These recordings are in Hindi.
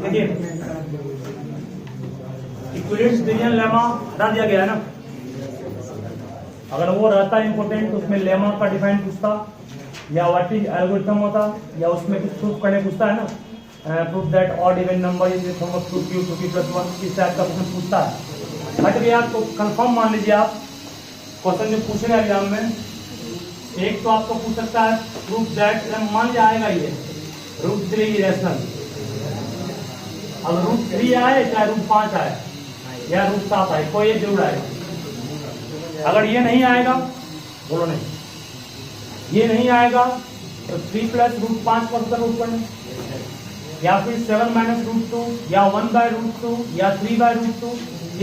देखिए इक्विवेलेंस डिवीजन लेमा हटा दिया गया है ना। अगर वो रहता इंपोर्टेंट तो उसमें लेमा का डिफाइन पूछता या व्हाट इज एल्गोरिथम होता या उसमें कुछ प्रूफ करने पूछता है ना, proof that odd even number is form of 2q 2p + 1 इस टाइप का क्वेश्चन पूछता है। हट गया तो कंफर्म मान लीजिए आप क्वेश्चन जो पूछ रहे हैं एग्जाम में, एक तो आपको पूछ सकता है प्रूफ दैट, मान लिया आएगा ये √3 इरेशनल। अब √3 आए चाहे √5 आए या √7 आए, कोई एक जरूर आएगा। अगर ये नहीं आएगा, बोलो नहीं, ये नहीं आएगा तो 3 + √5 पर रूट करना, या फिर 7 - √2 या 1/√2 या 3/√2,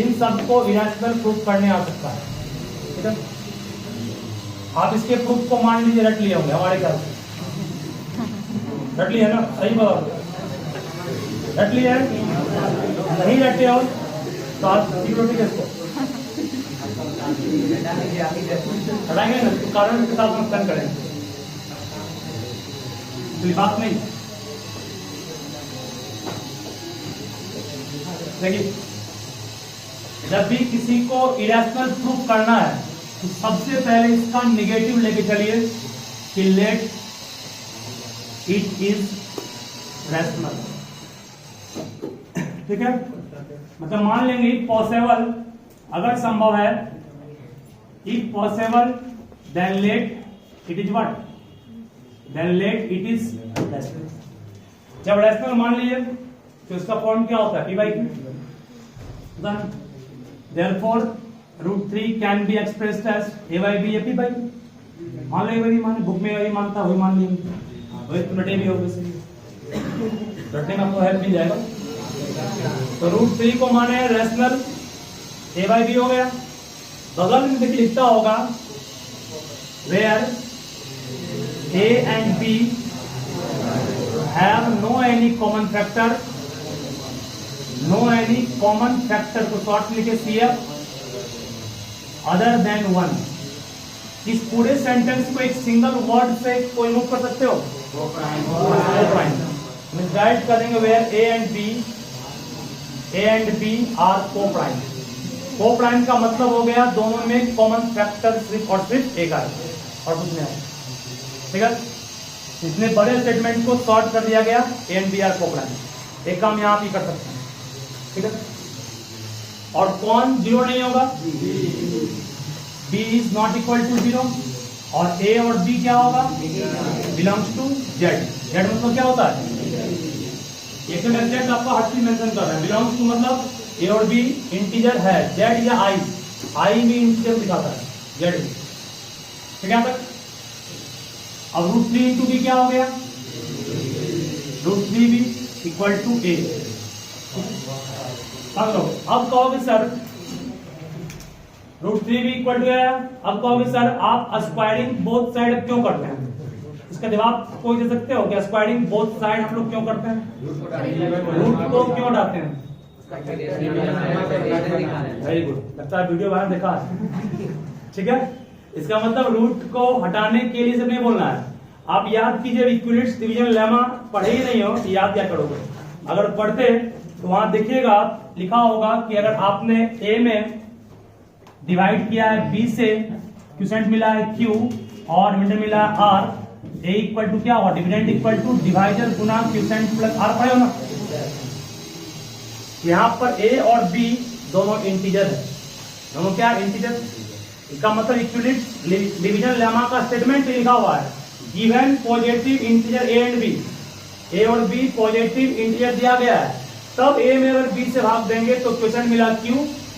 इन सबको इरेशनल प्रूफ करने आ सकता है। ठीक है, आप इसके प्रूफ को मान लीजिए रट लिए होंगे हमारे ख्याल से, रट लिए ना, सही बात रट लिए, नहीं रटे हो तो आप सिक्योरिटी के इसको हटाएंगे ना, तो कारण के साथ नुकसान करेंगे, बात नहीं। देखिए जब भी किसी को इरेशनल प्रूफ करना है तो सबसे पहले इसका निगेटिव लेके चलिए कि लेट इट इज रैशनल। ठीक है, मतलब मान लेंगे इफ पॉसिबल, अगर संभव है, if possible then let it is what, then let it is rational. जब रैशनल मान लीजिए तो इसका फॉर्म क्या होता है, p/q। Therefore, √3 can be expressed as a/b या p/q। मान लो a/b मान, बुक में वही मानता वही मान लिया, वही तो रटे भी होगा, रटने में आपको हेल्प मिल जाएगा। तो √3 को माने रैशनल, a/b हो गया। बगल में देखिए लिखता होगा where a and b have no any common factor, no any common factor को शॉर्ट लिखे CF अदर देन 1। इस पूरे सेंटेंस को एक सिंगल वर्ड से कोई मूव कर सकते हो, गाइड करेंगे where A and B are co-prime. Co-prime का मतलब हो गया दोनों में कॉमन फैक्टर सिर्फ और सिर्फ एक आए और कुछ नहीं आए। ठीक है, इतने बड़े स्टेटमेंट को शॉर्ट कर दिया गया, A and B are co-prime. एक काम यहाँ आप ही कर सकते हैं। ठीक है, और कौन जीरो नहीं होगा, b is not equal to 0, और a और b क्या होगा, बिलोंग्स टू z। z मतलब क्या होता है, एक एग्जैक्ट आपका हर चीज मेंशन कर रहे हैं। बिलोंग्स टू मतलब a और b इंटीजर है, z या i भी इंटीजर दिखाता है, z भी। ठीक है तक। अब √3 × b क्या हो गया, √3b इक्वल टू a। अब कहोगे सर √3b इक्वल टू है, अब कहोगे सर आप स्क्वायरिंग बोथ साइड क्यों करते हैं, इसका जवाब कोई दे सकते हो कि स्क्वायरिंग बोथ साइड हम लोग क्यों करते हैं, रूट को क्यों हटाते हैं। वेरी गुड, लगता है वीडियो बाहर देखा है। ठीक है, इसका मतलब रूट को हटाने के लिए सिर्फ नहीं बोलना है। आप याद कीजिए इक्विवेलेंस डिवीजन लेमा पढ़े ही नहीं हो, याद क्या करोगे। अगर पढ़ते तो वहां देखिएगा लिखा होगा कि अगर आपने a में डिवाइड किया है b से, क्वोशिएंट मिला है q और डिविडेंड मिला है r, a इक्वल टू क्या हुआ, डिविडेंड इक्वल टू डिवाइजर गुना क्वोशिएंट प्लस r पढ़े हो ना। यहाँ पर a और b दोनों इंटीजर है, दोनों क्या इंटीजर। इसका मतलब इक्विवेलेंस डिवीजन लेमा का स्टेटमेंट लिखा हुआ है, given positive integer a and b, a और b पॉजिटिव इंटीजर दिया गया है, तब a में अगर b से भाग देंगे तो क्वोशिएंट मिला q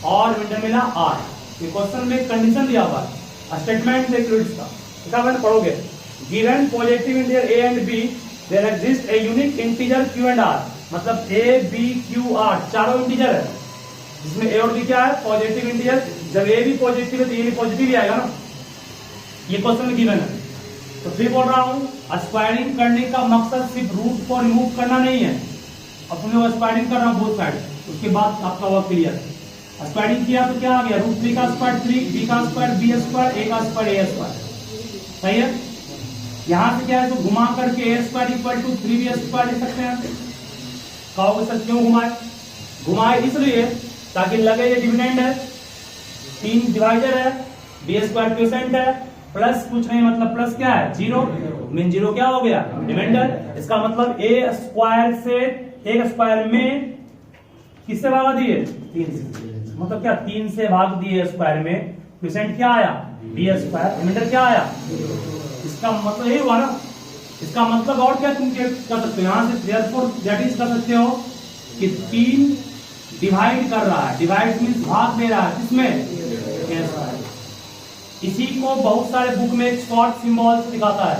और डिविडेंड मिला r। ये क्वेश्चन में कंडीशन दिया हुआ है, स्टेटमेंट है इक्विवेलेंस का। इसका मैंने पढ़ोगे, given positive integer a and b there exist a unique integer q and r, मतलब a b q r चारों इंटीजर है, जिसमें a और b क्या है, पॉजिटिव इंटीजर। जब a भी पॉजिटिव है तो ये भी पॉजिटिव ही आएगा ना, ये क्वेश्चन में गिवन है। तो फिर बोल रहा हूं स्क्वायरिंग करने का मकसद सिर्फ रूट को रिमूव करना नहीं है, अपने स्क्वायरिंग कर रहा हूं बोथ साइड, उसके बाद आपका वर्क क्लियर। स्क्वायरिंग किया तो क्या आ गया, √3 का स्क्वायर 3, b का स्क्वायर b स्क्वायर, a का स्क्वायर a स्क्वायर। सही है। यहां से क्या है, तो घुमा करके a square equal to 3b square लिख सकते हैं। कहोगे सर क्यों घुमाए? घुमाए इसलिए ताकि लगे ये डिविडेंड है, 3 डिवाइडर है, बी स्क्वायर क्वोशिएंट है, प्लस कुछ नहीं, मतलब प्लस क्या है, 0, मीन 0 क्या हो गया, रिमाइंडर। इसका मतलब ए स्क्वायर से एक स्क्वायर में किससे भागा दिए, 3 से, मतलब क्या 3 से भाग दिए स्क्वायर में, क्वोशिएंट क्या आया, बी स्क्वायर, रिमाइंडर क्या आया। इसका मतलब यही हुआ ना। इसका मतलब और क्या तुम कर सकते हो यहां से, देयरफॉर दैट इज कर सकते हो कि 3 डिवाइड कर रहा है, डिवाइड मींस भाग दे रहा है, किसमें, ए स्क्वायर। इसी को बहुत सारे बुक में एक शॉर्ट सिंबल से दिखाता है,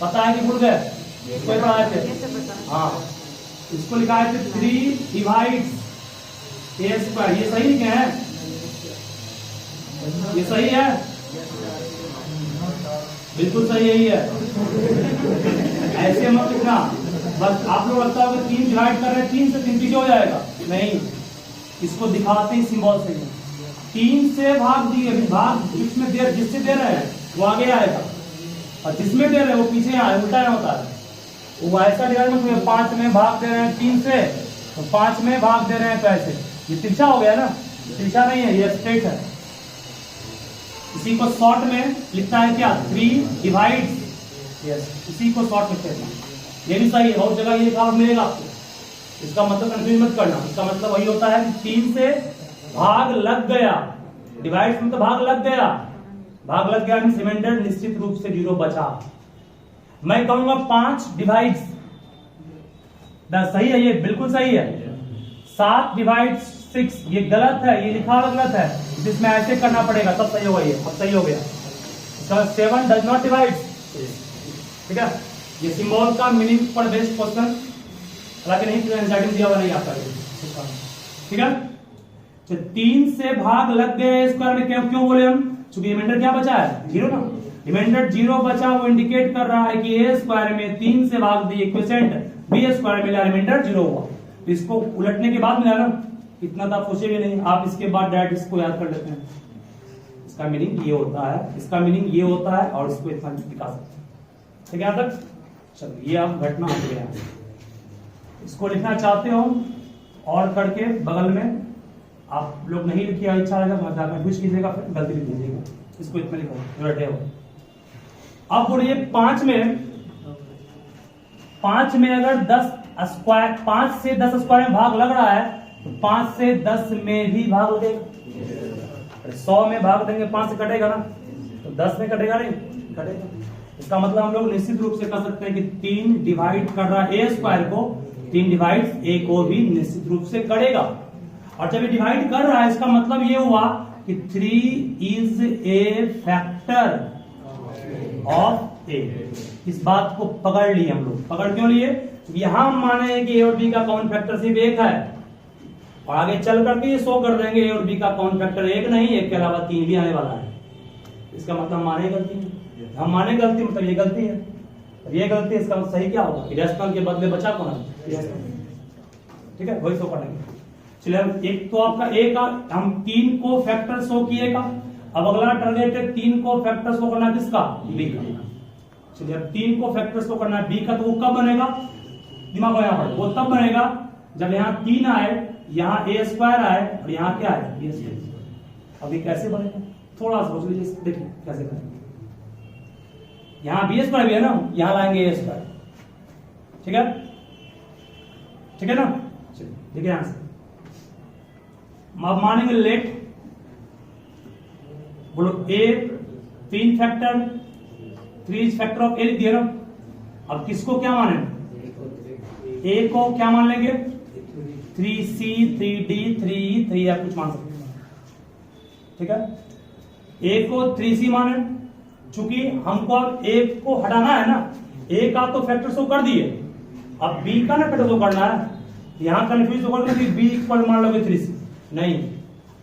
पता है कि भूल गए, कोई पढ़ाए थे, हाँ, इसको लिखा है 3 डिवाइड्स ए स्क्वायर। ये सही लिखे हैं, ये सही है, बिल्कुल सही यही है, ऐसे मत लिखना। बस आप लोग लगता है कि 3 डिवाइड कर रहे हैं, 3 से 3 पीछे हो जाएगा, नहीं, इसको दिखाते ही सिंबल से 3 से भाग दिए, भाग जिसमें जिससे दे रहे हैं वो आगे आएगा, और जिसमें दे रहे हैं वो पीछे आए, उल्टा होता है। वो ऐसा डिवाइड में 5 में भाग दे रहे हैं 3 से, तो 5 में भाग दे रहे हैं, तो ऐसे ये तिरछा हो गया ना, तिरछा नहीं है, ये स्ट्रेट है। इसी को शॉर्ट में लिखता है क्या, 3 डिवाइड्स, यस, इसी को शॉर्ट लिखते हैं, ये भी सही है, बहुत जगह ये लिखा मिलेगा आपको। इसका मतलब कंफ्यूज मत करना, इसका मतलब वही होता है कि 3 से भाग लग गया, डिवाइड में तो भाग लग गया, भाग लग गया मींस रिमाइंडर निश्चित रूप से 0 बचा। मैं कहूंगा 5 डिवाइड्स, सही है, ये बिल्कुल सही है। 7 डिवाइड 6 ये गलत है, ये लिखा हुआ गलत है, जिसमें ऐसे करना पड़ेगा तब सही होगा, ये अब सही हो गया। 7 डज नॉट डिवाइड, ठीक है। ये सिंबल का मीनिंग पर बेस्ड क्वेश्चन, हालांकि नहीं एनसीईआरटी में दिया हुआ नहीं आपका, ठीक है। तो 3 से भाग लग गए स्क्वायर में, क्यों बोले हम, क्योंकि रिमाइंडर क्या बचा है, 0 ना, रिमाइंडर 0 बचा, वो इंडिकेट कर रहा है कि ए स्क्वायर में 3 से भाग दिए, क्वोशिएंट बी स्क्वायर मिला, रिमाइंडर 0 हुआ। तो इसको उलटने के बाद मिला ना, इतना तो आप सोचे भी नहीं, आप इसके बाद डायरेक्ट इसको याद कर लेते हैं। इसका मीनिंग ये होता है, इसका मीनिंग ये होता है, और इसको इतना दिखा सकते हैं, ठीक है। यहाँ तक चलो, ये आप घटना हो गया, इसको लिखना चाहते हो और करके बगल में आप लोग नहीं लिखिए, इच्छा रहेगा कंफ्यूज कीजिएगा, फिर गलती लिख लीजिएगा, इसको इतना लिखो रटे हो। अब बोलिए 5 में अगर 10 स्क्वायर, 5 से 10 स्क्वायर में भाग लग रहा है, तो 5 से 10 में भी भाग लगेगा। 100 में भाग देंगे 5 से कटेगा ना, तो 10 में कटेगा नहीं, कटेगा। इसका मतलब हम लोग निश्चित रूप से कह सकते हैं कि 3 डिवाइड कर रहा है ए स्क्वायर को, 3 डिवाइड ए को भी निश्चित रूप से करेगा। और जब ये डिवाइड कर रहा है, इसका मतलब ये हुआ कि 3 इज ए फैक्टर ऑफ ए। इस बात को पकड़ लिए हम लोग, पकड़ क्यों लिए, यहां हम माने हैं कि ए और बी का कॉमन फैक्टर सिर्फ 1 है, और आगे चल करके ये शो कर देंगे ए और बी का कॉमन फैक्टर 1 नहीं, 1 के अलावा 3 भी आने वाला है। इसका मतलब माने गलती है, हम माने गलती मतलब ये गलती है, ये गलती है। इसका मतलब सही क्या होगा, इरेशनल के बदले बचा कौन है, ठीक है, वही शो करेंगे। चलिए, एक तो आपका ए का हम 3 को फैक्टर शो किए का, अब अगला टारगेट है 3 को फैक्टर शो करना किसका, बी का। चलिए, अब 3 को फैक्टर शो करना है बी का, तो वो कब बनेगा, दिमाग यहाँ पर, वो तब बनेगा जब यहाँ 3 आए, यहाँ ए स्क्वायर आए, और यहाँ क्या है, बी स्क्वायर। अभी कैसे बनेगा, थोड़ा सोच लीजिए, देखिए कैसे करेंगे। यहाँ बी स्क्वायर भी है ना, यहाँ लाएंगे ए स्क्वायर, ठीक है, ठीक है ना। चलिए देखिए यहां से अब मानेंगे लेट, बोलो ए 3 फैक्टर 3 फैक्टर ऑफ ए लिख दिया ना। अब किसको क्या माने, ए को क्या मान लेंगे, 3c 3d 3e 3f कुछ मान सकते हैं, ठीक है। ए को 3c माने, चूंकि हमको अब ए को हटाना है ना, ए का तो फैक्टर शो कर दिए, अब बी का ना फैक्टर शो करना है। यहां कंफ्यूज होगा कि बी इक्वल मान लोगे 3c, नहीं,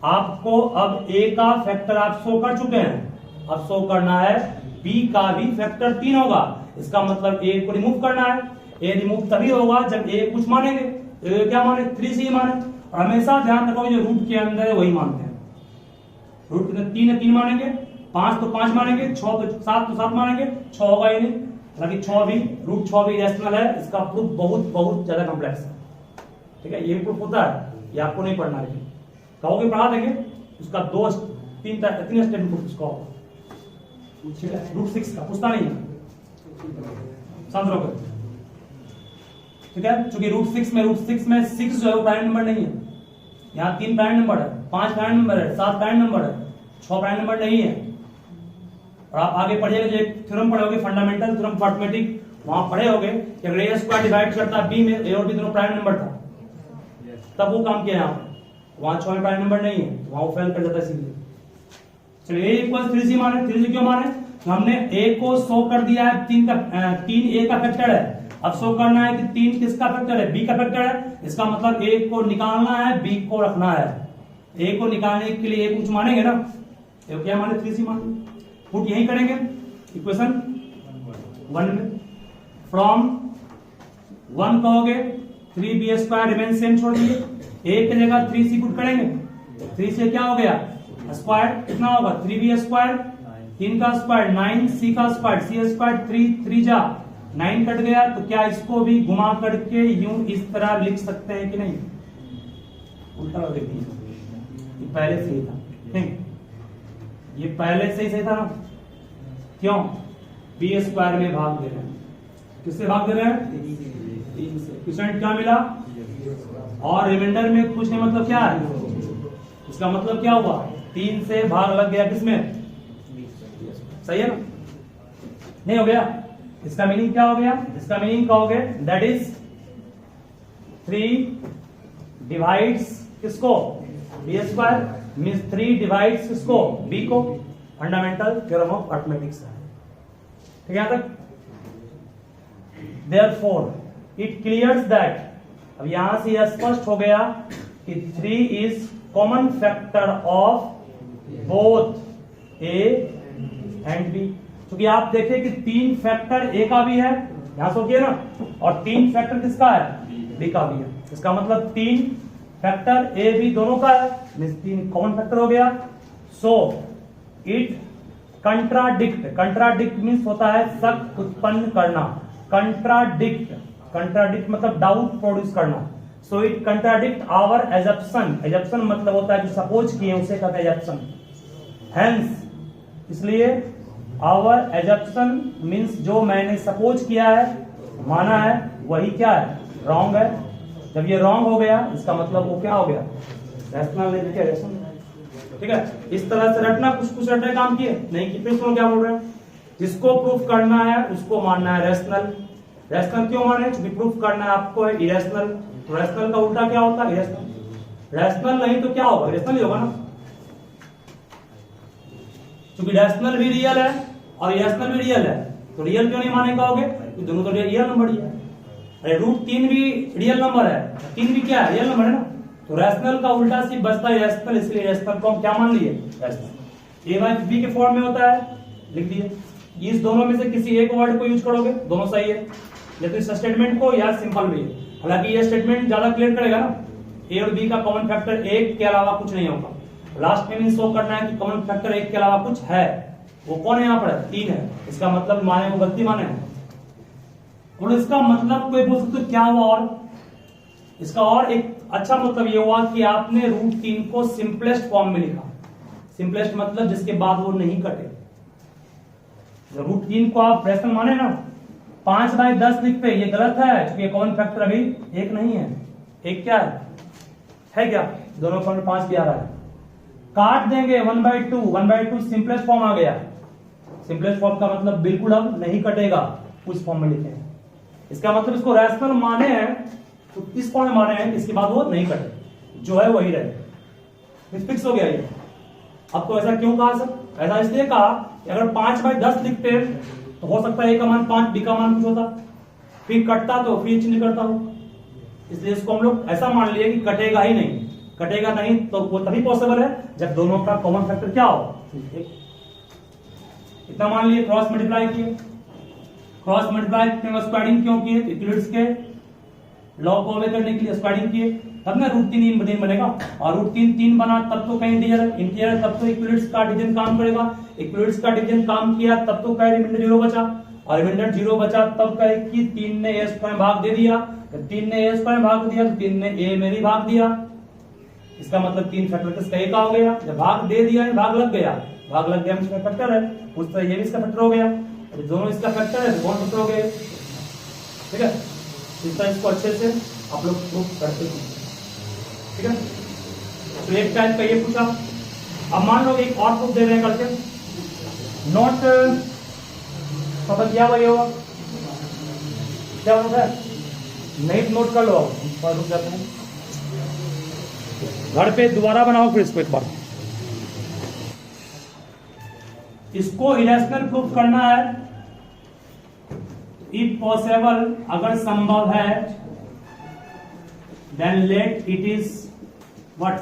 आपको अब ए का फैक्टर आप शो कर चुके हैं, अब शो करना है बी का भी फैक्टर 3 होगा। इसका मतलब ए को रिमूव करना है, ए रिमूव तभी होगा जब ए कुछ मानेंगे, ए क्या माने, 3c माने। और हमेशा ध्यान रखो जो रूट के अंदर है वही मानते हैं, रूट के अंदर 3 है 3 मानेंगे, 5 तो 5 मानेंगे, 6 तो 7 मानेंगे, 6 होगा ही नहीं, हालांकि 6 भी रूट 6 भी इरेशनल है, इसका प्रूफ बहुत बहुत ज्यादा कॉम्प्लेक्स है, ठीक है। ये प्रूफ होता है, ये आपको नहीं पढ़ना है, कहोगे पढ़ा देंगे, उसका 2-3 स्टेप प्रूफ उसका होगा, ठीक है। रूट 6 का पूछता नहीं है, समझ लो, ठीक है। चूंकि रूट 6 में 6 जो है वो प्राइम नंबर नहीं है, यहाँ 3 प्राइम नंबर है, 5 प्राइम नंबर है, 7 प्राइम नंबर है, 6 प्राइम नंबर नहीं है। और आप आगे पढ़िएगा, जो एक थ्योरम पढ़ोगे, फंडामेंटल थ्योरम फॉर अरिथमेटिक, वहां पढ़े होगे कि अगर ए स्क्वायर डिवाइड करता बी में, ए और बी दोनों प्राइम नंबर था, तब वो काम किया यहाँ, वहां 6 में प्राइम नंबर नहीं है, तो वहां वो फेल कर जाता है सीधे। चलिए ए इक्वल 3c माने, 3c क्यों माने, हमने ए को शो कर दिया है 3 ए का फैक्टर है, अब शो करना है कि 3 किसका फैक्टर है, बी का फैक्टर है। इसका मतलब ए को निकालना है, बी को रखना है। ए को निकालने के लिए ए कुछ मानेंगे ना, ए क्या माने, 3c माने, पुट यही करेंगे इक्वेशन 1 में, फ्रॉम 1 कहोगे 3b स्क्वायर रिमेन सेम छोड़ दिए, ए की जगह 3c पुट करेंगे, 3 से क्या हो गया स्क्वायर, कितना होगा 3b स्क्वायर, 3 का स्क्वायर 9, c का स्क्वायर, c स्क्वायर 3 जा 9 कट गया, तो क्या इसको भी घुमा करके यूं इस तरह लिख सकते हैं कि नहीं, उल्टा देखिए, ये पहले से ही था, नहीं ये पहले से ही सही था ना, क्यों, बी स्क्वायर में भाग दे रहे हैं, किससे भाग दे रहे हैं, 3 से, क्वेश्चन क्या मिला, और रिमाइंडर में कुछ नहीं, मतलब क्या है, इसका मतलब क्या हुआ, 3 से भाग लग गया किसमें, सही है ना, नहीं हो गया, इसका मीनिंग क्या हो गया, इसका मीनिंग कहोगे दैट इज 3 डिवाइड्स किसको, बी स्क्वायर, मींस 3 डिवाइड्स किसको, बी को, फंडामेंटल थ्योरम ऑफ अरिथमेटिक्स है, ठीक है। यहां तक देयरफॉर इट क्लियर्स दैट, अब यहां से यह स्पष्ट हो गया कि 3 is common factor of both A and B, क्योंकि आप देखें कि 3 फैक्टर ए का भी है, यहां सोचिए ना, और 3 फैक्टर किसका है, बी का भी है, इसका मतलब 3 फैक्टर ए बी दोनों का है, मींस 3 कॉमन फैक्टर हो गया। सो इट कंट्राडिक्ट मींस होता है शक उत्पन्न करना, कंट्राडिक्ट मतलब डाउट प्रोड्यूस करना, so it contradict our assumption मतलब होता है जो सपोज किए उसे कहते हैं एजप्शन, हेंस इसलिए आवर एजप्शन मीन्स जो मैंने सपोज किया है, माना है, वही क्या है, रॉन्ग है। जब ये रॉन्ग हो गया, इसका मतलब वो क्या हो गया, रैशनल, ठीक है। इस तरह से रटना, कुछ रटने काम किए नहीं कि प्रिंसिपल क्या बोल रहे हैं, जिसको प्रूफ करना है उसको मानना है रैशनल। रैशनल क्यों माने, क्योंकि प्रूफ करना है आपको है इरेशनल, तो रैशनल का उल्टा क्या होता है, इरेशनल। रैशनल नहीं तो क्या होगा, इरेशनल ही होगा ना, क्योंकि रैशनल भी रियल है और इरेशनल भी रियल है, तो रियल क्यों नहीं माने कहोगे, दोनों तो रियल नंबर ही है। अरे रूट 3 भी रियल नंबर है, 3 भी क्या है, रियल नंबर है ना, तो रैशनल का उल्टा सिर्फ बचता है इरेशनल, इसलिए इरेशनल को हम क्या मान लिए, रैशनल। ए बाय बी के फॉर्म में होता है, लिख दिए। इस दोनों में से किसी एक वर्ड को यूज करोगे, दोनों सही है, या तो इस स्टेटमेंट को या सिंपल भी है। हालांकि ये स्टेटमेंट ज्यादा क्लियर करेगा ना, ए और बी का कॉमन फैक्टर 1 के अलावा कुछ नहीं होगा, लास्ट में शो करना है कि कॉमन फैक्टर 1 के अलावा कुछ है, वो कौन है यहाँ पर, 3 है, इसका मतलब माने वो गलती माने, और इसका मतलब कोई पूछ सकते क्या हुआ, और इसका और एक अच्छा मतलब ये हुआ कि आपने रूट 3 को सिंपलेस्ट फॉर्म में लिखा। सिंपलेस्ट मतलब जिसके बाद वो नहीं कटे। रूट 3 को आप रैशनल माने ना, 5/10 लिखते, ये गलत है क्योंकि कॉमन फैक्टर अभी 1 नहीं है, 1 क्या है क्या, दोनों फॉर्म में 5 भी आ रहा है, काट देंगे 1/2 सिंपलेस्ट फॉर्म आ गया। सिंपलेस्ट फॉर्म का मतलब बिल्कुल अब नहीं कटेगा, उस फॉर्म में लिखे हैं, इसका मतलब इसको रैशनल माने हैं तो इस फॉर्म में माने हैं, इसके बाद वो नहीं कटे, जो है वही रहे, फिक्स हो गया ये। अब तो ऐसा क्यों कहा सर, ऐसा इसलिए कहा कि अगर 5/10 लिखते तो हो सकता है ए का मान 5 बी का मान कुछ होता, फिर कटता तो फिर चेंज करता हो, इसलिए इसको हम लोग ऐसा मान लिए कि कटेगा ही नहीं। कटेगा नहीं तो वो तभी पॉसिबल है जब दोनों का कॉमन फैक्टर क्या हो, इतना मान लिए। क्रॉस मल्टीप्लाई किए, क्रॉस मल्टीप्लाई स्क्वायरिंग क्यों किए, इक्विवेलेंस के लॉ को अवे करने के लिए स्क्वायरिंग किए, तब ना रूट 3 बनेगा, और रूट 3 बना तब तो कहीं इंटीजर है, तब तो इक्विवेलेंस का डिवीजन काम करेगा, इक्विवेलेंस का डिवीजन काम किया तब तो कहीं रिमाइंडर 0 बचा, और रिमाइंडर 0 बचा, तब कहे कि 3 ने ए स्क्वायर भाग दे दिया, तो 3 ने ए स्क्वायर भाग दिया तो 3 ने ए में भी भाग दिया। इसका मतलब 3 फैक्टर किसका ए का हो गया। जब भाग दे दिया भाग लग गया, भाग लग गया इसका फैक्टर है, उस तरह ये भी इसका फैक्टर हो गया, दोनों इसका फैक्टर है, दोनों फैक्टर हो गए। ठीक है, इस तरह इसको अच्छे से आप लोग प्रूफ करते हैं। ठीक है, तो एक टाइप का ये पूछा। अब मान लो एक और प्रूफ दे रहे हैं करके, नोट पता क्या वही होगा, क्या होता है नहीं नोट कर लो, रुक जाते हैं घर पे दोबारा बनाओ फिर इसको एक बार। इसको इरेशनल प्रूफ करना है, इफ पॉसिबल अगर संभव है, then let it is what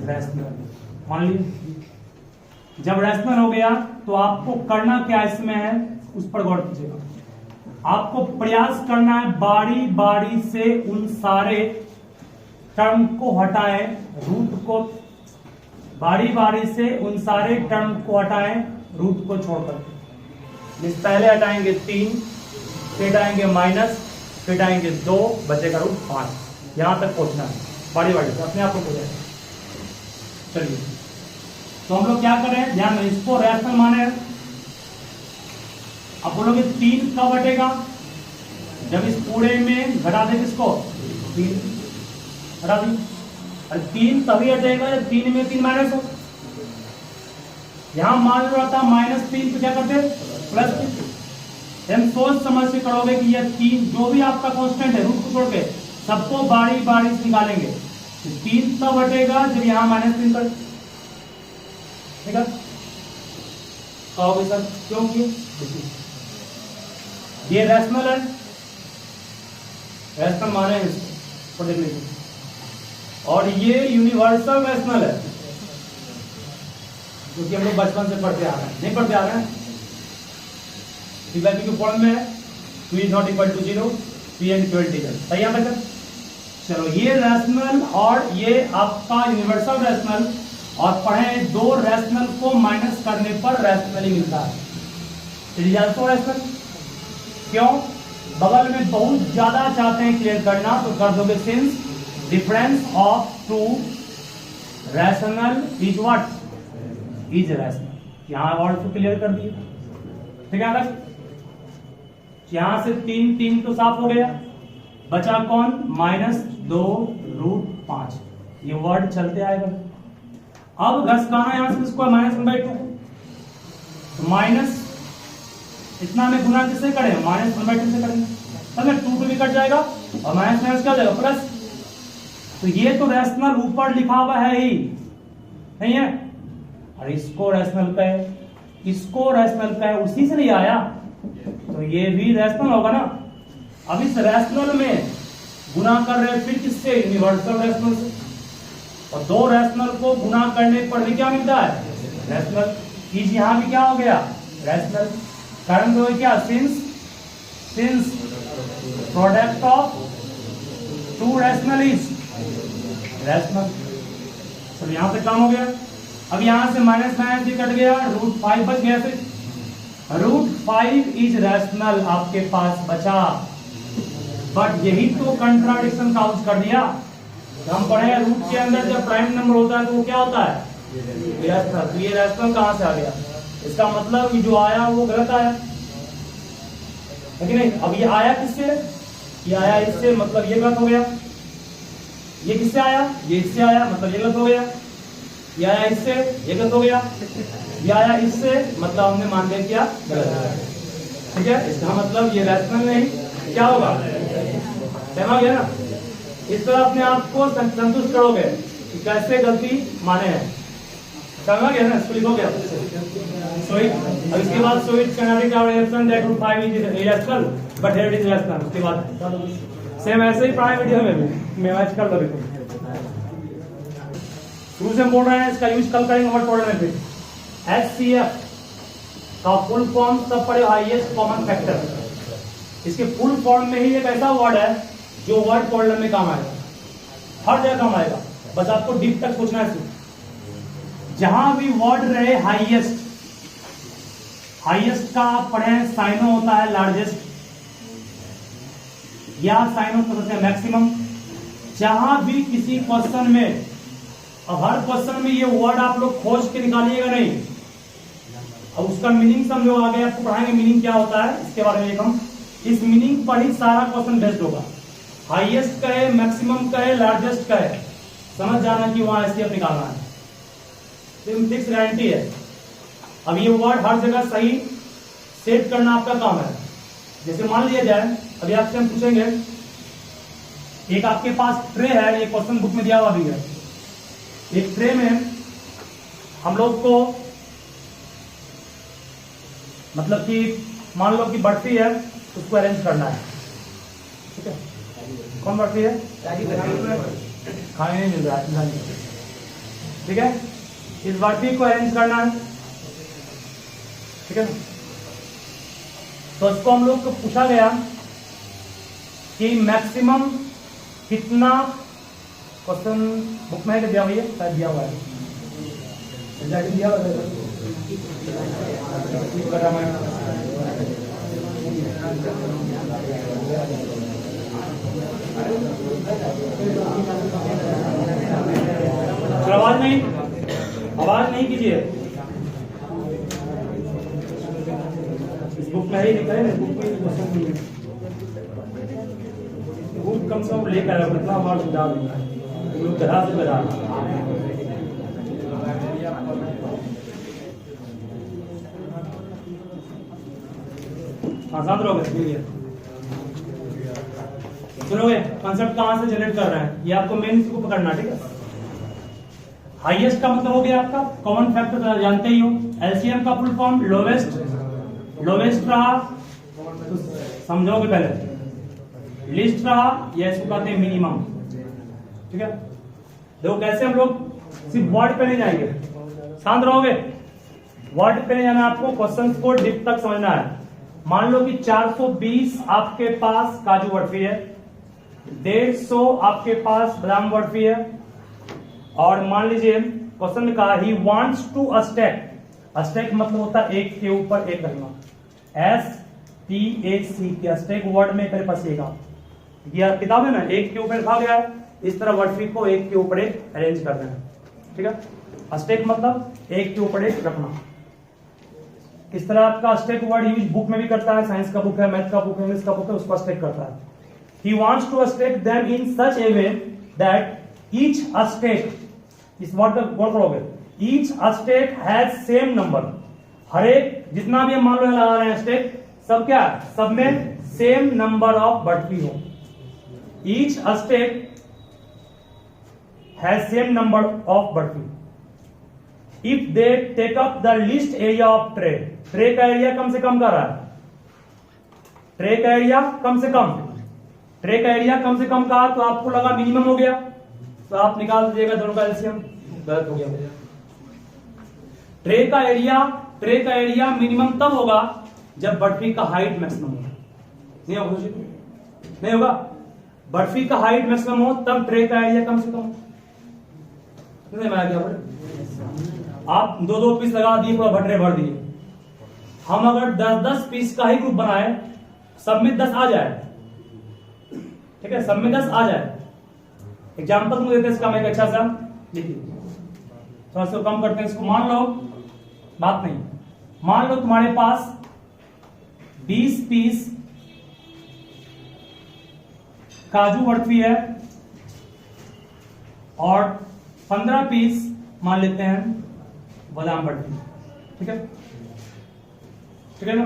rational. मान लीजिए जब रैशनल हो गया तो आपको करना क्या इसमें है उस पर गौर कीजिएगा। आपको प्रयास करना है बारी बारी से उन सारे टर्म को हटाएं, रूट को बारी बारी से उन सारे टर्म को हटाएं रूट को छोड़कर। जिस पहले हटाएंगे 3, फिर हटाएंगे माइनस, फिर हटाएंगे 2, बचेगा रूट 5। यहां तक पहुंचना है बारी बारी से, अपने आप को हो जाएगा। चलिए तो हम लोग क्या कर रहे हैं, ध्यान में इसको रैशनल माने। अब बोलोगे 3 कब हटेगा, जब इस पूरे में घटा दे किसको 3 हटा दी, और 3 तभी हटेगा जब 3 में 3 माइनस हो। यहां मान लो था -3 तो क्या करते +3। हम सोच समझ के करोगे कि ये 3 जो भी आपका कांस्टेंट है रूट को छोड़ के सबको बारी बारी से निकालेंगे। 3 तब हटेगा जब यहां -3 कर, ठीक है। कहोगे सर क्योंकि ये रैशनल है, रैशनल माने इसको देख लीजिए, और ये यूनिवर्सल रैशनल है क्योंकि हम लोग बचपन से पढ़ते आ रहे हैं, नहीं पढ़ते आ रहे हैं। की फॉर्म में है 2 is not equal to 0, P and Q integral, सही है बेटा। चलो ये रैशनल और ये आपका यूनिवर्सल रैशनल, और पढ़े 2 रैशनल को माइनस करने पर रैशनल ही मिलता है। रैशनल क्यों, बगल में बहुत ज्यादा चाहते हैं क्लियर करना तो कर दोगे, since difference of 2 rational is what is rational. यहां और तो क्लियर कर दिए, ठीक है। अलग यहां से 3 तो साफ हो गया, बचा कौन -2√5, ये वर्ड चलते आएगा। अब घसकाना यहां से इसको -1/2, तो माइनस इतना में गुना किससे करें, -1/2 से करेंगे, तब में 2 भी कट जाएगा और माइनस क्या हो जाएगा प्लस। तो ये तो रैशनल ऊपर लिखा हुआ है ही नहीं है, और इसको रैशनल कहे, इसको रैशनल कहे, उसी से नहीं आया तो ये भी रैशनल होगा ना। अब इस रैशनल में गुना कर रहे हैं फिर किससे, यूनिवर्सल रैशनल से, और 2 रैशनल को गुना करने पर भी क्या मिलता है रैशनल। इस यहां भी क्या हो गया रैशनल, कारण तो क्या, since product of 2 rational is rational. तो यहां से काम हो गया। अब यहां से माइनस भी कट गया, √5 बच गया, फिर √5 इज रैशनल आपके पास बचा। बट यही तो कंट्राडिक्शन काउंट कर दिया। हम पढ़े रूट के अंदर जब प्राइम नंबर होता है तो वो क्या होता है रैशनल। तो ये रैशनल कहां से आ गया, इसका मतलब ये जो आया वो गलत आया, लेकिन नहीं। अब ये आया किससे, ये आया इससे, मतलब ये गलत हो गया। ये किससे आया, ये इससे आया, मतलब ये गलत हो गया। ये आया इससे, ये गलत हो गया। ये आया इससे, मतलब हमने मान लिया क्या गलत है, ठीक है। इसका मतलब ये रैशनल नहीं क्या होगा, समझ गया ना। इस तरह अपने आप को संतुष्ट करोगे कि कैसे गलती माने हैं, समझ गया ना। इसको लिखोगे अब इसके बाद so it can be our reaction that √5 is irrational but here it is rational. उसके बाद सेम ऐसे ही पढ़ाए वीडियो में भी मैं आज कर दो। शुरू से बोल रहे हैं, इसका यूज कल करेंगे वर्ड पढ़ने में। फिर HCF का फुल फॉर्म सब पढ़े, हाईएस्ट कॉमन फैक्टर। इसके फुल फॉर्म में ही एक ऐसा वर्ड है जो वर्ड प्रॉब्लम में काम आएगा, हर जगह काम आएगा, बस आपको डीप तक सोचना है। जहां भी वर्ड रहे हाईएस्ट, हाईएस्ट का आप पढ़े साइनो होता है लार्जेस्ट, या साइनो कहते हैं मैक्सिमम। जहां भी किसी क्वेश्चन में, अब हर क्वेश्चन में ये वर्ड आप लोग खोज के निकालिएगा नहीं, अब उसका मीनिंग समझो, आगे आपको पढ़ाएंगे मीनिंग क्या होता है इसके बारे में। हम इस मीनिंग पर ही सारा क्वेश्चन बेस्ड होगा। हाईएस्ट का है, मैक्सिमम का है, लार्जेस्ट का है, समझ जाना कि वहां एसटीएफ निकालना है, फिक्स गारंटी है। अब ये वर्ड हर जगह सही सेट करना आपका काम है। जैसे मान लिया जाए, अभी आपसे हम पूछेंगे, एक आपके पास ट्रे है, ये क्वेश्चन बुक में दिया हुआ भी है। एक ट्रे में हम लोग को मतलब कि मान लो कि बर्फी है, उसको अरेंज करना है, ठीक है। कौन बर्फी है? खाने नहीं मिल रहा है, ठीक है। इस बर्फी को अरेंज करना है, ठीक है। तो इसको हम लोग को पूछा गया कि मैक्सिमम कितना, क्वेश्चन बुक में दिया हुआ है, शायद दिया हुआ है, दिया हुआ है। आवाज नहीं कीजिए, इस बुक में ही लिखा है ना, बुक में क्वेश्चन नहीं है। बुक कम से कम लेकर आओ, कितना बार समझा दूंगा, लोग तरह से बता। साथ रहोगे, सुनोगे कॉन्सेप्ट कहां से जनरेट कर रहे हैं, ये आपको मेन को पकड़ना, ठीक है। हाईएस्ट का मतलब हो गया आपका कॉमन फैक्टर, जानते ही हो। एलसीएम का फुल फॉर्म लोवेस्ट, लोवेस्ट रहा तो समझोगे पहले, लिस्ट रहा या इसको कहते हैं मिनिमम, ठीक है। देखो कैसे हम लोग सिर्फ वर्ड पे नहीं जाएंगे, शांत रहोगे, वर्ड पे नहीं जाना, आपको क्वेश्चन को डीप तक समझना है। मान लो कि 420 आपके पास काजू बर्फी है, 150 आपके पास बादाम बर्फी है, और मान लीजिए क्वेश्चन में कहा he wants to stack, stack मतलब होता है एक के ऊपर एक रखना, STAC के स्टैक वर्ड में मेरे पास ये किताब है ना, एक के ऊपर रखा गया है, इस तरह बर्फी को एक के ऊपर एक अरेंज कर देना, ठीक है। स्टैक मतलब एक के ऊपर एक रखना। इस तरह आपका स्टैक वर्ड यूज बुक में भी करता है, साइंस का बुक है, मैथ का बुक है, इंग्लिश का बुक है, उसको स्टैक करता है। He wants to stack them in such a way that each stack, इस वर्ड का गौर करोगे, each stack has same number, हर एक जितना भी हम मान लो लगा रहे हैं स्टेक, सब क्या, सब में सेम नंबर ऑफ बर्फी हो। Each stack has same number of barfi. If they take up the least area of tray, tray का एरिया कम से कम कर रहा है, ट्रे का एरिया कम से कम, ट्रे का एरिया कम से कम कहा तो आपको लगा मिनिमम हो गया, तो आप निकाल दीजिएगा दोनों का एलसीएम, गलत हो गया। ट्रे का एरिया मिनिमम तब होगा जब बर्फी का हाइट मैक्सिमम होगा, नहीं होगा, नहीं होगा। बर्फी का हाइट मैक्सिमम हो तब ट्रे का एरिया कम से कम। नहीं मैं क्या बोले, आप 2-2 पीस लगा दिए, पूरा भटरे भर दिए। हम अगर 10-10 पीस का ही ग्रुप बनाए, सब में 10 आ जाए, ठीक है, सब में 10 आ जाए। एग्जाम्पल मुझे देते इसका, मैं एक अच्छा सा देखिए, थोड़ा सा कम करते हैं इसको। मान लो, बात नहीं, मान लो तुम्हारे पास 20 पीस काजू बर्फी है और 15 पीस मान लेते हैं बादाम बर्फी, ठीक है, ठीक है ना।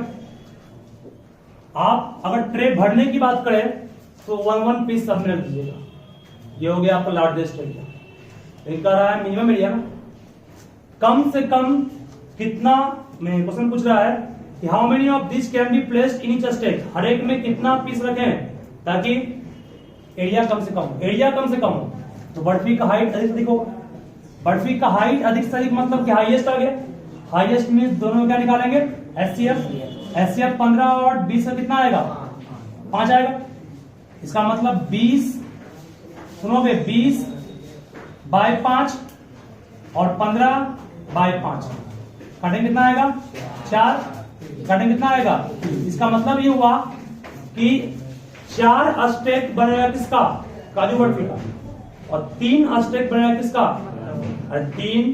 आप अगर ट्रे भरने की बात करें तो 1-1 पीस सब में रख दीजिएगा, ये हो गया आपका लार्जेस्ट एरिया। लेकिन कह रहा है मिनिमम एरिया ना, कम से कम कितना, मैं क्वेश्चन पूछ रहा है कि how many of this can be placed in each stack, हर एक में कितना पीस रखें ताकि एरिया कम से कम, एरिया कम से कम हो। तो बर्फी का हाइट अधिक अधिक होगा, बर्फी का हाइट अधिक से अधिक मतलब कि हाईएस्ट आ गया। हाईएस्ट में दोनों क्या निकालेंगे, एचसीएफ 15 और 20 का कितना आएगा, 5 आएगा। इसका मतलब 20, सुनोगे 20/5 और 15/5 काटेंगे कितना आएगा, 4। काटेंगे कितना आएगा। इसका मतलब ये हुआ कि 4 अस्टेक बनेगा किसका, काजू बर्फी का, और 3 अस्टेक बनेगा किसका, और 3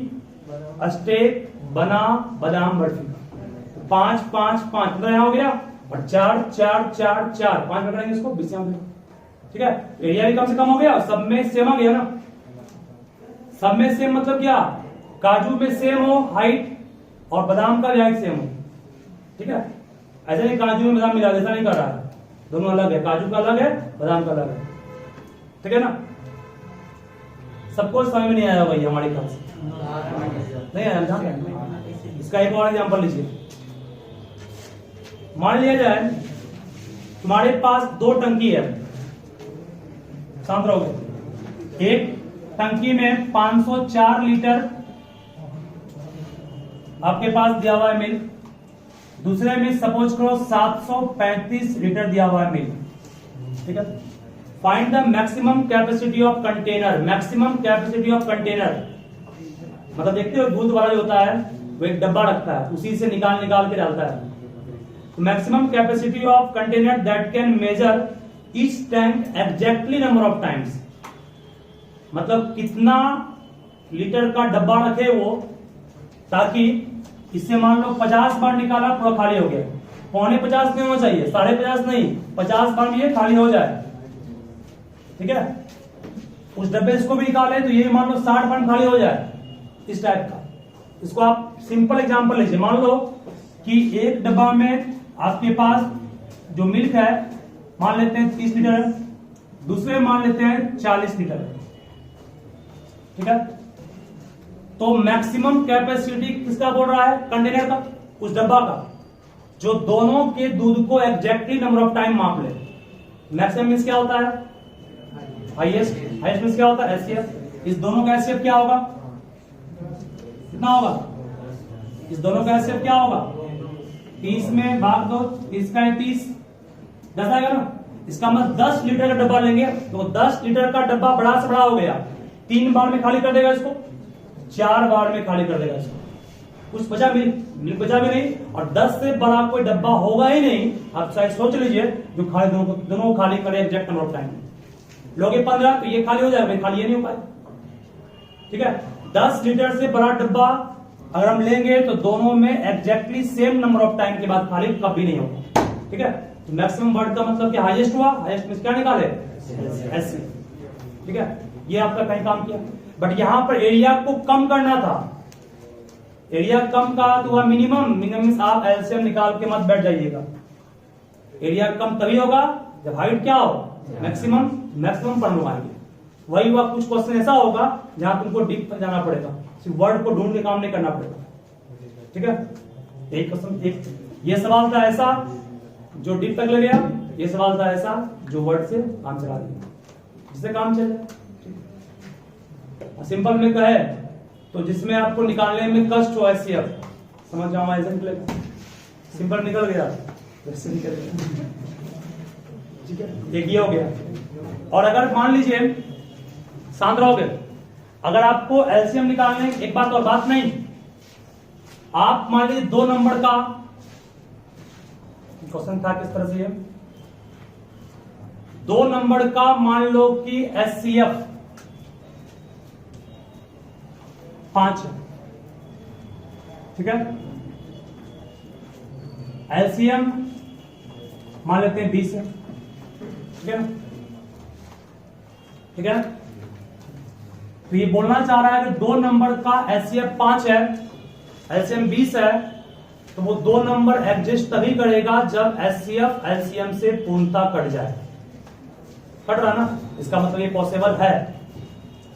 अस्टेक बना बादाम बर्फी का। 5 5 5 मतलब यहां हो गया, और 4 4 4 4 5 पकड़ेंगे इसको 20 में, ठीक है। एरिया भी कम से कम हो गया, सब में सेम आ गया ना। सब में सेम मतलब क्या, काजू में सेम हो हाइट और बादाम का भी हाइट सेम हो, ठीक है। ऐसा नहीं काजू में बादाम मिला, ऐसा नहीं कर रहा है, दोनों अलग है, काजू का अलग है, बादाम का अलग है, ठीक है ना। सबको समझ में नहीं आया भाई हमारे ख्याल से, नहीं आया। इसका एक और एग्जांपल लीजिए। मान लिया जाए तुम्हारे पास 2 टंकी है, शांत रहोगे। एक टंकी में 504 लीटर आपके पास दिया हुआ है मिल्क, दूसरे में सपोज करो 735 लीटर दिया हुआ है मिल्क, ठीक है। Find the maximum capacity of container. Maximum capacity of container मतलब देखते हो दूध वाला जो होता है वो एक डब्बा रखता है, उसी से निकाल के डालता है। Maximum capacity of container that can measure each tank exactly number of times, मतलब कितना लीटर का डब्बा रखे वो, ताकि इससे मान लो 50 बार निकाला पूरा खाली हो गया। 50 नहीं होना चाहिए, 50.5 नहीं, 50 बार में ये खाली हो जाए, ठीक है। उस डब्बे इसको भी निकाले तो ये मान लो 60 बार खाली हो जाए, इस टाइप का। इसको आप सिंपल एग्जांपल लीजिए। मान लो कि एक डब्बा में आपके पास जो मिल्क है मान लेते हैं 30 लीटर है, दूसरे मान लेते हैं 40 लीटर है, ठीक है। तो मैक्सिमम कैपेसिटी किसका बोल रहा है, कंटेनर का, उस डब्बा का, जो दोनों के दूध को एग्जैक्टली नंबर ऑफ टाइम माप ले। मैक्सिमम मींस क्या होता है, हाईएस्ट, हाईएस्ट मींस क्या होता है, एचसीएफ। इस दोनों का एचसीएफ क्या होगा, कितना होगा, इस दोनों का एचसीएफ क्या होगा, 30 में भाग दो, 30 का 30, 10 आएगा ना। इसका मतलब 10 लीटर का डब्बा लेंगे तो 10 लीटर का डब्बा बड़ा से बड़ा हो गया, 3 बार में खाली कर देगा इसको, 4 बार में खाली कर देगा इसको, कुछ बचा भी मिल्क बचा भी नहीं, और 10 से बड़ा कोई डब्बा होगा ही नहीं। आप शायद सोच लीजिए जो खाली दोनों को खाली करे एग्जैक्ट नंबर ऑफ टाइम। लोगे 15 तो ये खाली हो जाएगा, खाली ये नहीं हो पाए, ठीक है। 10 लीटर से बड़ा डब्बा अगर हम लेंगे तो दोनों में exactly same number of time के बाद खाली कभी नहीं होगा, ठीक है। तो मैक्सिमम वर्ड का मतलब कि हाईएस्ट हुआ, हाईएस्ट में क्या निकाले, एससी, ठीक है। ये आपका कहीं काम किया, बट यहां पर एरिया को कम करना था। एरिया कम का तो हुआ मिनिमम, मिनिमम आप एलसीएम निकाल के मत बैठ जाइएगा। एरिया कम तभी होगा जब हाइट क्या हो, मैक्सिमम, मैक्सिमम पर आएंगे। वही हुआ, कुछ क्वेश्चन ऐसा होगा जहां तुमको डीप तक जाना पड़ेगा, सिर्फ वर्ड को ढूंढ के काम नहीं करना पड़ेगा, ठीक है। एक क्वेश्चन, एक ये सवाल था ऐसा जो डीप तक ले गया, ये सवाल था ऐसा जो वर्ड से काम चला दिया, जिससे काम चले। सिंपल में कहे तो जिसमें आपको निकालने में कष्ट हो, एचसीएफ समझ जाओ, ऐसा निकलेगा। सिंपल निकल गया, वैसे निकल गया, ठीक है। एक ये हो गया। और अगर मान लीजिए शांत रहोगे, अगर आपको एलसीएम निकालने, एक बात और बात नहीं, आप मान लीजिए 2 नंबर का क्वेश्चन था, किस तरह से ये 2 नंबर का मान लो कि एचसीएफ 5 है, ठीक है। एलसीएम मान लेते हैं 20 है, ठीक है ना, ठीक है। तो ये बोलना चाह रहा है कि 2 नंबर का एचसीएफ 5 है, एलसीएम 20 है, तो वो 2 नंबर एग्जिस्ट तभी करेगा जब एचसीएफ एलसीएम से पूर्णतः कट जाए। कट रहा ना, इसका मतलब ये पॉसिबल है।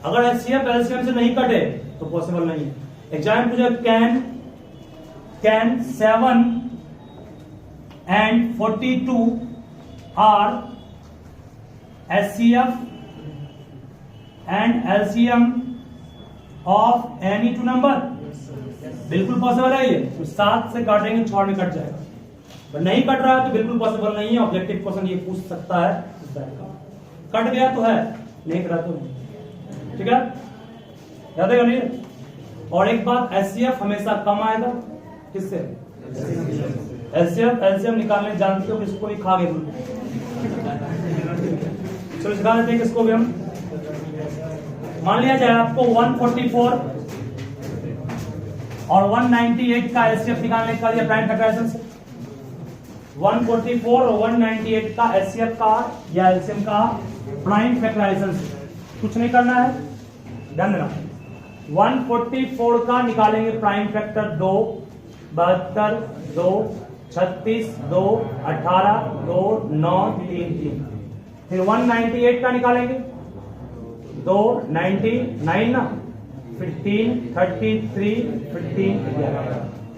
अगर एचसीएफ एलसीएम से नहीं कटे तो पॉसिबल नहीं है। एग्जाम पूछा, can 7 and 42 are HCF and LCM of any 2 number? बिल्कुल पॉसिबल है ये। तो 7 से काटेंगे 6 में कट जाएगा, पर नहीं कट रहा है तो बिल्कुल पॉसिबल नहीं है। ऑब्जेक्टिव क्वेश्चन ये पूछ सकता है, कट गया तो है, नहीं कटा तो नहीं, ठीक है, याद है नहीं। और एक बात, एचसीएफ हमेशा कम आएगा, किससे, एलसीएम निकालने जानते हो, किसको भी खा गए। चलो सिखा देते हैं किसको भी हम। मान लिया जाए आपको 144 और 198 का एचसीएफ निकालने का दिया प्राइम फैक्टराइजेशन से। 144 और 198 का एचसीएफ का या एलसीएम का प्राइम फैक्टराइजेशन से। कुछ नहीं करना है, ध्यान देना। 144 का निकालेंगे प्राइम फैक्टर 2, 72, 2, 36, 2, 18, 2, 9, 3, 3। फिर 198 का निकालेंगे 2, 99 ना, 15, 33, 15,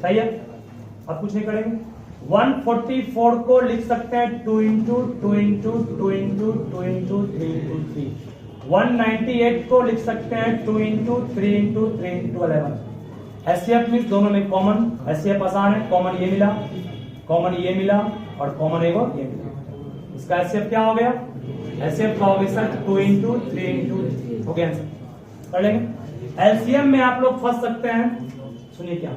सही है। अब कुछ नहीं करेंगे। 144 को लिख सकते हैं 2 into 2 into 2 into 2 into 3 into 3। 198 को लिख सकते हैं 2 into 3 into 3 into 11। HCF means दोनों में कॉमन, एचसीएफ आसान है, कॉमन ये मिला, कॉमन ये मिला और कॉमन एक और ये मिला। इसका एचसीएफ क्या हो गया? एचसीएफ का हो गया सर 2 इंटू 3 इंटू, हो गया आंसर। कर लेंगे। एलसीएम में आप लोग फंस सकते हैं। सुनिए क्या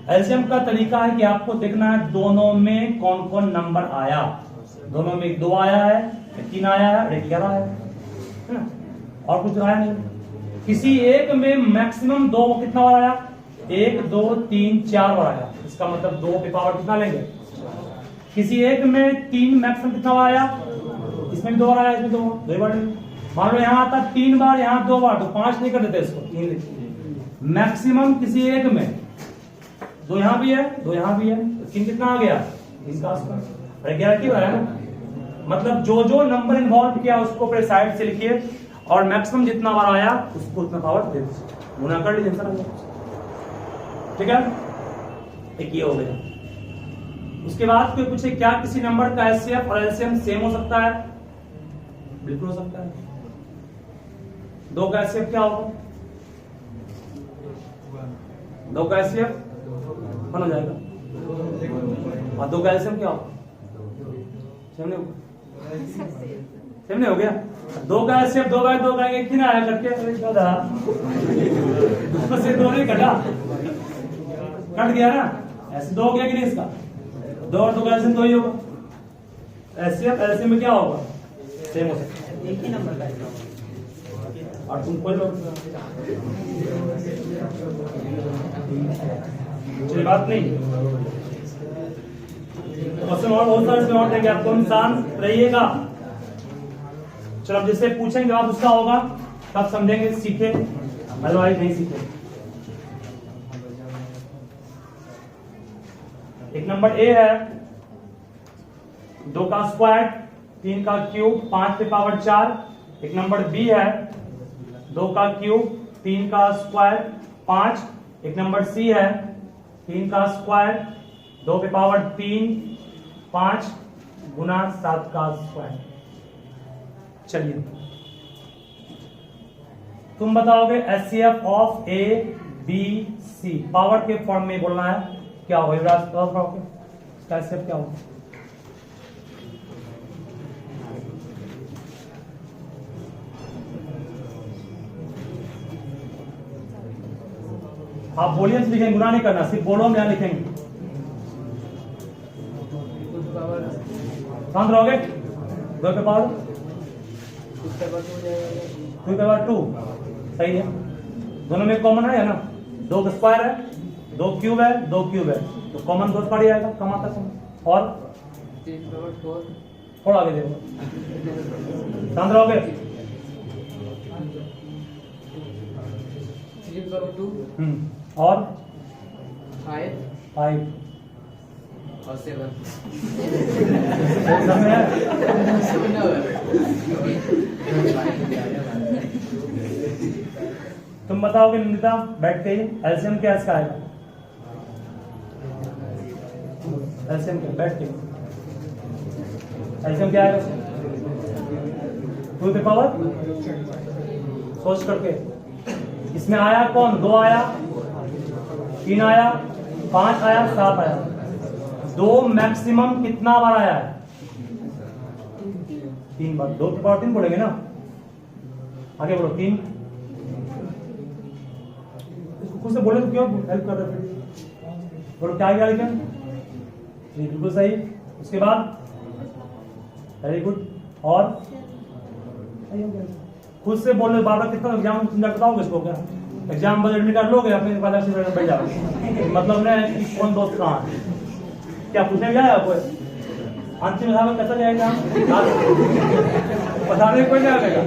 एलसीएम का तरीका है कि आपको देखना है दोनों में कौन कौन नंबर आया। दोनों में 2 आया है, 3 आया है और 11 आया है ना, और कुछ आया नहीं। किसी एक में मैक्सिमम 2 कितना बार आया? 1, 2, 3, 4 बार आया। इसका मतलब 2 पे पावर कितना लेंगे? किसी एक में 3 मैक्सिमम कितना बार आया? इसमें 2 बार आया, इसमें 2 बार। मान लो यहाँ आता 3 बार, यहाँ 2 बार, तो 5 नहीं कर देते इसको, 3 लिखते। मैक्सिमम किसी एक में 2 यहाँ भी है, 2 यहाँ भी है, तो 3 कितना आ गया? इसका 11 क्यों है ना। मतलब जो जो नंबर इन्वॉल्व किया उसको पहले साइड से लिखिए और मैक्सिमम जितना बार आया उसको उतना पावर दे दीजिए, गुना कर लीजिए आंसर। ठीक है, एक ये हो गया। उसके बाद कोई पूछे क्या किसी नंबर का एचसीएफ और एलसीएम सेम हो सकता है? बिल्कुल हो सकता है। 2 का एचसीएफ क्या होगा? 2 का एचसीएफ 1 हो जाएगा और 2 का एलसीएम क्या होगा? सेम नहीं हो गया। 2 का एचसीएफ 2 बाय 2 करेंगे, कितना आया करके? उसमें से 2 नहीं कटा, कट गया ना, ऐसे 2 हो गया कि नहीं? इसका 2 और 2 का एलसीएम 2 ही होगा। एचसीएफ एलसीएम में क्या होगा? सेम हो सकता है, एक ही नंबर का और तुम कोई लोग चलिए बात नहीं। क्वेश्चन और बहुत सारे इसमें और देंगे आपको, शांत रहिएगा। चलो अब जिससे पूछेंगे जवाब उसका होगा, तब समझेंगे, सीखे, अदरवाइज नहीं सीखे। एक नंबर ए है 2 का स्क्वायर 3 का क्यूब 5 पे पावर 4। एक नंबर बी है 2 का क्यूब 3 का स्क्वायर 5। एक नंबर सी है 3 का स्क्वायर 2 पे पावर 3 5 गुना 7 का स्क्वायर। चलिए तुम बताओगे HCF of A B C, power के फॉर्म में बोलना है, क्या होगा युवराज? इसका एचसीएफ क्या होगा? आप बोलिए तो लिखेंगे, गुना नहीं करना, सिर्फ बोलो हम यहाँ लिखेंगे। शांत रहोगे? 2 पे पावर 2 सही है। दोनों में कॉमन है ना, 2 स्क्वायर है 2 क्यूब है 2 क्यूब है, तो कॉमन 2 पड़ जाएगा, कम आता कम। और थोड़ा आगे देखो, शांत रहोगे? 3/2 और 5 और 7 तुम बताओगे निंदिता बैठ के ही एलसीएम क्या इसका आएगा? एलसीएम क्या बैठ के एलसीएम क्या आएगा? 2 पे पावर सोच करके। इसमें आया कौन? 2 आया, 3 आया, 5 आया, 7 आया। 2 मैक्सिमम कितना बार आया है? 3 बार। 2 के पावर 3 बोलेंगे ना, आगे बोलो 3। इसको खुद से बोले तो क्यों हेल्प कर रहे थे? बोलो क्या आएगा? लेकिन जी बिल्कुल सही। उसके बाद वेरी गुड। और खुद से बोलने बार बार कितना एग्जाम बताओगे इसको क्या? एग्जाम बजट निकाल लोगे अपने वाला से बैठ जाओगे, मतलब ना कि कौन दोस्त कहाँ है, क्या पूछने जाए आपको अंतिम में कैसा जाएगा बताने कोई नहीं आएगा।